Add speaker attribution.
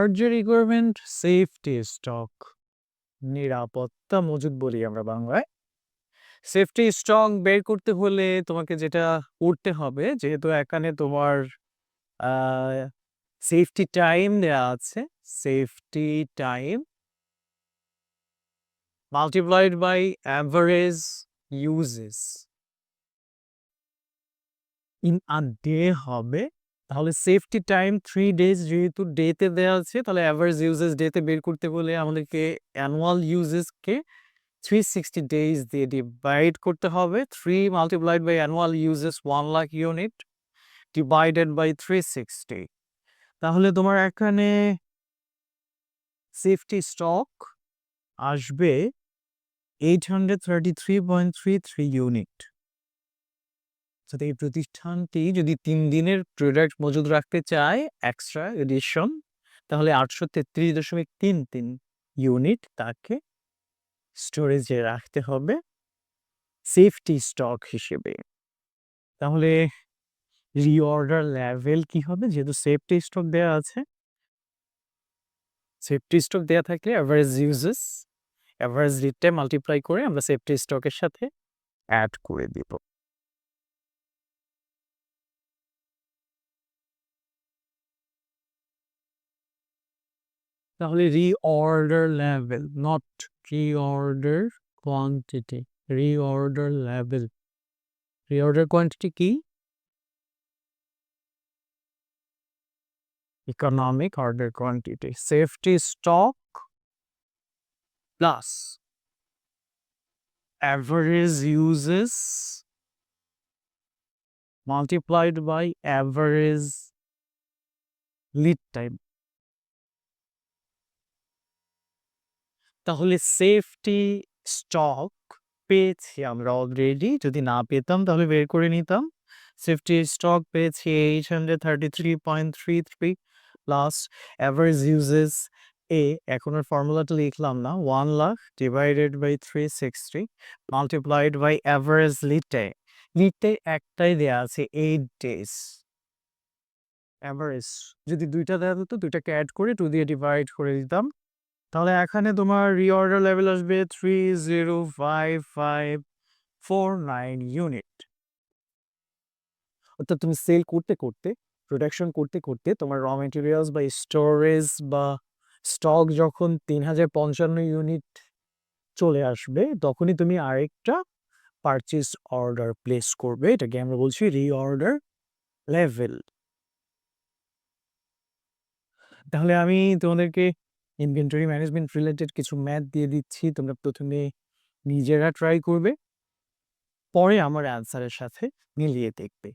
Speaker 1: Third যে requirement, safety stock, নিরাপত্তা মজুদ বলি আমরা বাংলায়। সেফটি স্টক বের করতে হলে তোমাকে যেটা করতে হবে, যেহেতু এখানে তোমার সেফটি টাইম দেওয়া আছে, safety time multiplied by average usages in a day হবে। তাহলে সেফটি টাইম 3 ডেজ, যেহেতু ডেতে দেওয়া আছে, তাহলে অ্যাভারেজ ইউজেস ডেতে বের করতে হলে আমাদেরকে অ্যানুয়াল ইউজেসকে 360 ডেজ দিয়ে ডিভাইড করতে হবে। 3 multiplied by annual usages 1 lakh unit divided by 360। তাহলে তোমার এখানে সেফটি স্টক আসবে 833.33 ইউনিট। যাতে এই প্রতিষ্ঠানটি যদি 3 দিনের প্রোডাক্ট মজুদ রাখতে চায় এক্সট্রা এডিশন, তাহলে 833.33 ইউনিট তাকে স্টোরেজে রাখতে হবে সেফটি স্টক হিসেবে। তাহলে রিঅর্ডার লেভেল কি হবে? যেহেতু সেফটি স্টক দেওয়া আছে, সেফটি স্টক দেওয়া থাকলে অ্যাভারেজ রেটটা মাল্টিপ্লাই করে আমরা সেফটি স্টকের সাথে অ্যাড করে দিব। তাহলে reorder level, not reorder quantity, reorder level. Reorder quantity কি? Economic order quantity. Safety stock plus average usages multiplied by average lead time. তাহলে সেফটি স্টক পেয়েছি আমরা অলরেডি, যদি না পেতাম তাহলে বের করে নিতাম। সেফটি স্টক পেয়েছি 833.33 প্লাস অ্যাভারেজ ইউজেস এ, এখন আর ফর্মুলাটা লিখলাম না, 1 lakh divided by 360 multiplied by average lead time. Lead time একটাই দেওয়া আছে 8 ডেজ। অ্যাভারেজ যদি দুইটা দেওয়া হতো, দুইটাকে অ্যাড করে 2 দিয়ে ডিভাইড করে দিতাম। তাহলে এখানে তোমার রিঅর্ডার লেভেল আসবে 305549 ইউনিট। অর্থাৎ তুমি সেল করতে করতে, প্রোডাকশন করতে করতে তোমার র মেটেরিয়ালস বা স্টোরেজ বা স্টক যখন 3055 ইউনিট চলে আসবে, তখনই তুমি আরেকটা পারচেজ অর্ডার প্লেস করবে। এটাকে আমরা বলছি রিঅর্ডার লেভেল। তাহলে আমি তোমাদেরকে ইনভেন্টরি ম্যানেজমেন্ট রিলেটেড কিছু ম্যাথ দিয়ে দিচ্ছি, তোমরা প্রথমে নিজেরা ট্রাই করবে, পরে আমার অ্যান্সারের সাথে মিলিয়ে দেখবে।